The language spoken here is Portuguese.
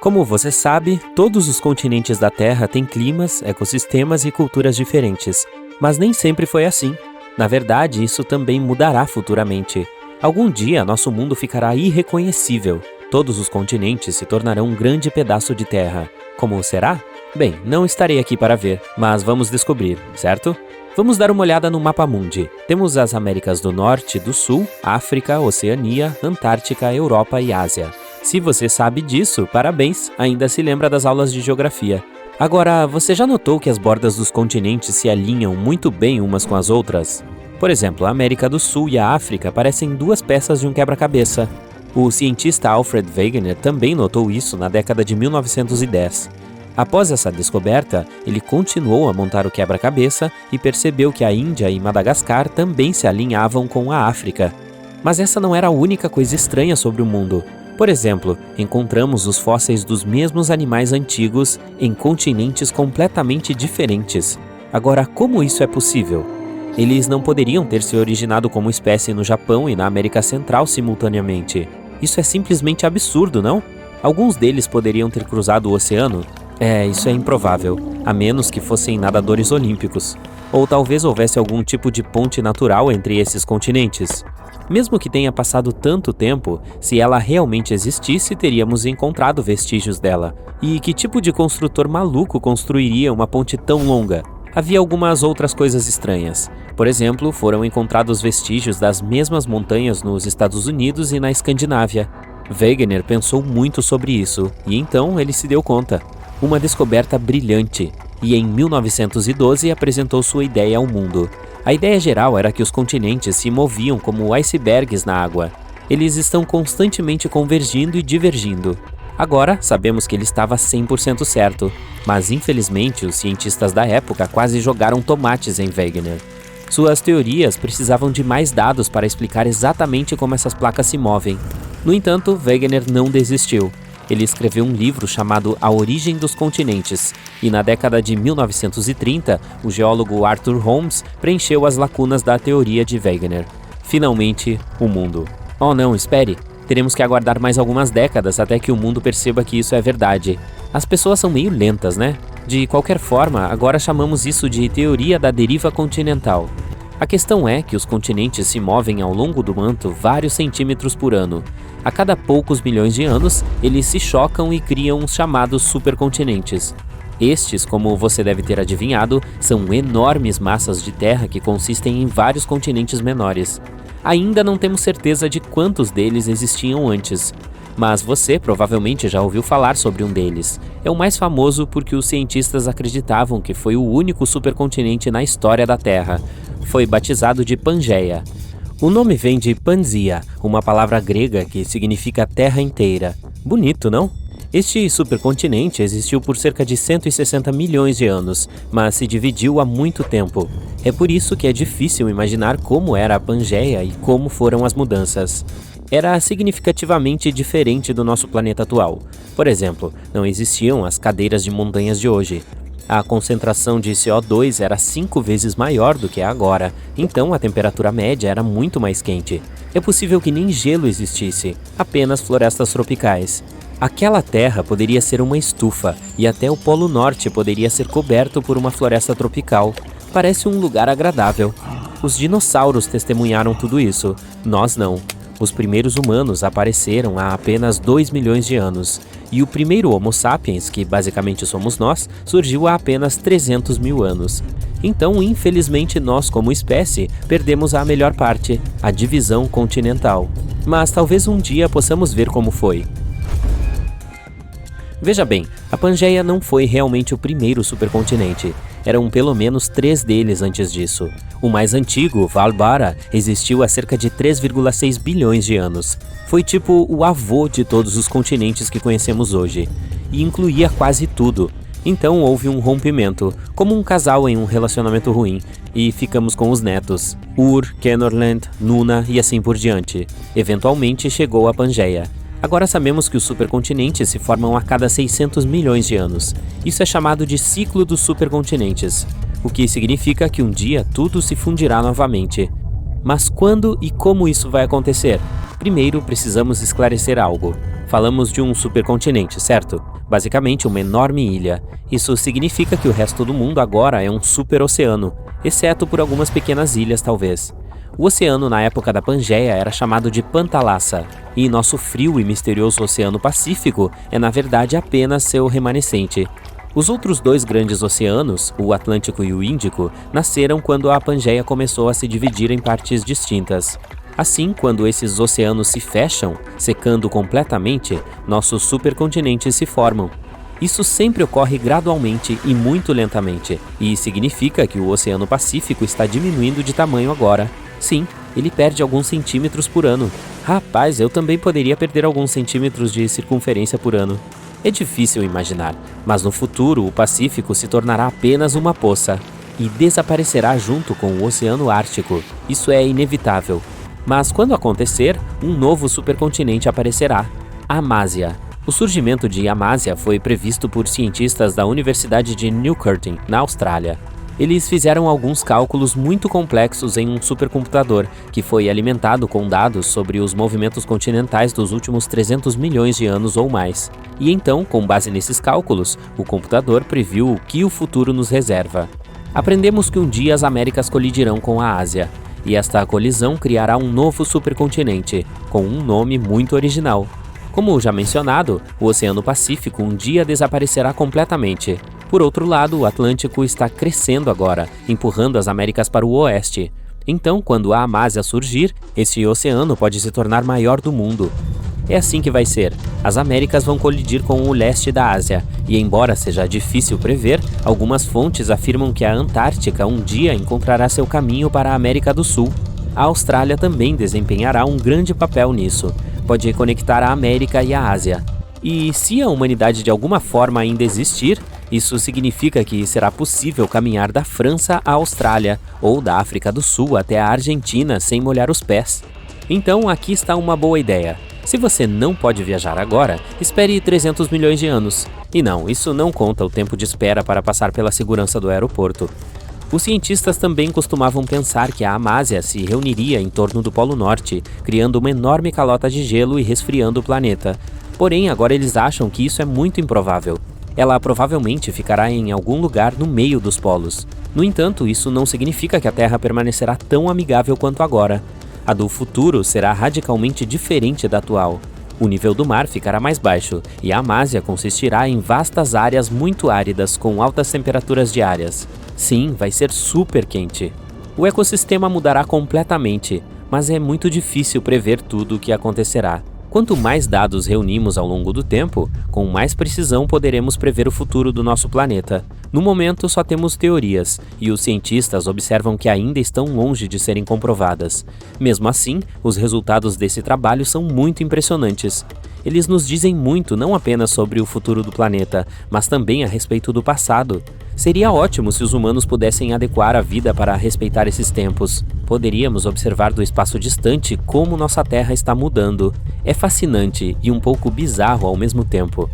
Como você sabe, todos os continentes da Terra têm climas, ecossistemas e culturas diferentes, mas nem sempre foi assim. Na verdade, isso também mudará futuramente. Algum dia, nosso mundo ficará irreconhecível. Todos os continentes se tornarão um grande pedaço de terra. Como será? Bem, não estarei aqui para ver, mas vamos descobrir, certo? Vamos dar uma olhada no mapa mundi. Temos as Américas do Norte e do Sul, África, Oceania, Antártica, Europa e Ásia. Se você sabe disso, parabéns, ainda se lembra das aulas de geografia. Agora, você já notou que as bordas dos continentes se alinham muito bem umas com as outras? Por exemplo, a América do Sul e a África parecem duas peças de um quebra-cabeça. O cientista Alfred Wegener também notou isso na década de 1910. Após essa descoberta, ele continuou a montar o quebra-cabeça e percebeu que a Índia e Madagascar também se alinhavam com a África. Mas essa não era a única coisa estranha sobre o mundo. Por exemplo, encontramos os fósseis dos mesmos animais antigos em continentes completamente diferentes. Agora, como isso é possível? Eles não poderiam ter se originado como espécie no Japão e na América Central simultaneamente. Isso é simplesmente absurdo, não? Alguns deles poderiam ter cruzado o oceano? Isso é improvável, a menos que fossem nadadores olímpicos. Ou talvez houvesse algum tipo de ponte natural entre esses continentes. Mesmo que tenha passado tanto tempo, se ela realmente existisse, teríamos encontrado vestígios dela. E que tipo de construtor maluco construiria uma ponte tão longa? Havia algumas outras coisas estranhas. Por exemplo, foram encontrados vestígios das mesmas montanhas nos Estados Unidos e na Escandinávia. Wegener pensou muito sobre isso, e então ele se deu conta. Uma descoberta brilhante, e em 1912 apresentou sua ideia ao mundo. A ideia geral era que os continentes se moviam como icebergs na água. Eles estão constantemente convergindo e divergindo. Agora, sabemos que ele estava 100% certo, mas infelizmente os cientistas da época quase jogaram tomates em Wegener. Suas teorias precisavam de mais dados para explicar exatamente como essas placas se movem. No entanto, Wegener não desistiu. Ele escreveu um livro chamado A Origem dos Continentes, e na década de 1930, o geólogo Arthur Holmes preencheu as lacunas da teoria de Wegener. Finalmente, o mundo. Oh não, espere! Teremos que aguardar mais algumas décadas até que o mundo perceba que isso é verdade. As pessoas são meio lentas, né? De qualquer forma, agora chamamos isso de teoria da deriva continental. A questão é que os continentes se movem ao longo do manto vários centímetros por ano. A cada poucos milhões de anos, eles se chocam e criam os chamados supercontinentes. Estes, como você deve ter adivinhado, são enormes massas de terra que consistem em vários continentes menores. Ainda não temos certeza de quantos deles existiam antes, mas você provavelmente já ouviu falar sobre um deles. É o mais famoso porque os cientistas acreditavam que foi o único supercontinente na história da Terra. Foi batizado de Pangeia. O nome vem de Panzia, uma palavra grega que significa terra inteira. Bonito, não? Este supercontinente existiu por cerca de 160 milhões de anos, mas se dividiu há muito tempo. É por isso que é difícil imaginar como era a Pangeia e como foram as mudanças. Era significativamente diferente do nosso planeta atual. Por exemplo, não existiam as cadeiras de montanhas de hoje. A concentração de CO2 era 5 vezes maior do que é agora, então a temperatura média era muito mais quente. É possível que nem gelo existisse, apenas florestas tropicais. Aquela terra poderia ser uma estufa, e até o Polo Norte poderia ser coberto por uma floresta tropical. Parece um lugar agradável. Os dinossauros testemunharam tudo isso, nós não. Os primeiros humanos apareceram há apenas 2 milhões de anos, e o primeiro Homo sapiens, que basicamente somos nós, surgiu há apenas 300 mil anos. Então, infelizmente, nós como espécie perdemos a melhor parte, a divisão continental. Mas talvez um dia possamos ver como foi. Veja bem, a Pangeia não foi realmente o primeiro supercontinente. Eram pelo menos 3 deles antes disso. O mais antigo, Valbara, existiu há cerca de 3,6 bilhões de anos. Foi tipo o avô de todos os continentes que conhecemos hoje. E incluía quase tudo. Então houve um rompimento, como um casal em um relacionamento ruim, e ficamos com os netos. Ur, Kenorland, Nuna e assim por diante. Eventualmente chegou a Pangeia. Agora sabemos que os supercontinentes se formam a cada 600 milhões de anos. Isso é chamado de ciclo dos supercontinentes, o que significa que um dia tudo se fundirá novamente. Mas quando e como isso vai acontecer? Primeiro, precisamos esclarecer algo. Falamos de um supercontinente, certo? Basicamente uma enorme ilha. Isso significa que o resto do mundo agora é um superoceano, exceto por algumas pequenas ilhas talvez. O oceano na época da Pangeia era chamado de Pantalassa, e nosso frio e misterioso Oceano Pacífico é na verdade apenas seu remanescente. Os outros dois grandes oceanos, o Atlântico e o Índico, nasceram quando a Pangeia começou a se dividir em partes distintas. Assim, quando esses oceanos se fecham, secando completamente, nossos supercontinentes se formam. Isso sempre ocorre gradualmente e muito lentamente, e significa que o Oceano Pacífico está diminuindo de tamanho agora. Sim, ele perde alguns centímetros por ano. Rapaz, eu também poderia perder alguns centímetros de circunferência por ano. É difícil imaginar, mas no futuro o Pacífico se tornará apenas uma poça e desaparecerá junto com o Oceano Ártico. Isso é inevitável. Mas quando acontecer, um novo supercontinente aparecerá, a Amásia. O surgimento de Amásia foi previsto por cientistas da Universidade de Newcastle, na Austrália. Eles fizeram alguns cálculos muito complexos em um supercomputador, que foi alimentado com dados sobre os movimentos continentais dos últimos 300 milhões de anos ou mais. E então, com base nesses cálculos, o computador previu o que o futuro nos reserva. Aprendemos que um dia as Américas colidirão com a Ásia, e esta colisão criará um novo supercontinente, com um nome muito original. Como já mencionado, o Oceano Pacífico um dia desaparecerá completamente. Por outro lado, o Atlântico está crescendo agora, empurrando as Américas para o oeste. Então, quando a Amásia surgir, esse oceano pode se tornar maior do mundo. É assim que vai ser. As Américas vão colidir com o leste da Ásia, e embora seja difícil prever, algumas fontes afirmam que a Antártica um dia encontrará seu caminho para a América do Sul. A Austrália também desempenhará um grande papel nisso. Pode conectar a América e a Ásia. E se a humanidade de alguma forma ainda existir, isso significa que será possível caminhar da França à Austrália, ou da África do Sul até a Argentina sem molhar os pés. Então aqui está uma boa ideia. Se você não pode viajar agora, espere 300 milhões de anos. E não, isso não conta o tempo de espera para passar pela segurança do aeroporto. Os cientistas também costumavam pensar que a Amásia se reuniria em torno do Polo Norte, criando uma enorme calota de gelo e resfriando o planeta. Porém, agora eles acham que isso é muito improvável. Ela provavelmente ficará em algum lugar no meio dos polos. No entanto, isso não significa que a Terra permanecerá tão amigável quanto agora. A do futuro será radicalmente diferente da atual. O nível do mar ficará mais baixo, e a Amásia consistirá em vastas áreas muito áridas com altas temperaturas diárias. Sim, vai ser super quente. O ecossistema mudará completamente, mas é muito difícil prever tudo o que acontecerá. Quanto mais dados reunimos ao longo do tempo, com mais precisão poderemos prever o futuro do nosso planeta. No momento, só temos teorias, e os cientistas observam que ainda estão longe de serem comprovadas. Mesmo assim, os resultados desse trabalho são muito impressionantes. Eles nos dizem muito não apenas sobre o futuro do planeta, mas também a respeito do passado. Seria ótimo se os humanos pudessem adequar a vida para respeitar esses tempos. Poderíamos observar do espaço distante como nossa Terra está mudando. É fascinante e um pouco bizarro ao mesmo tempo.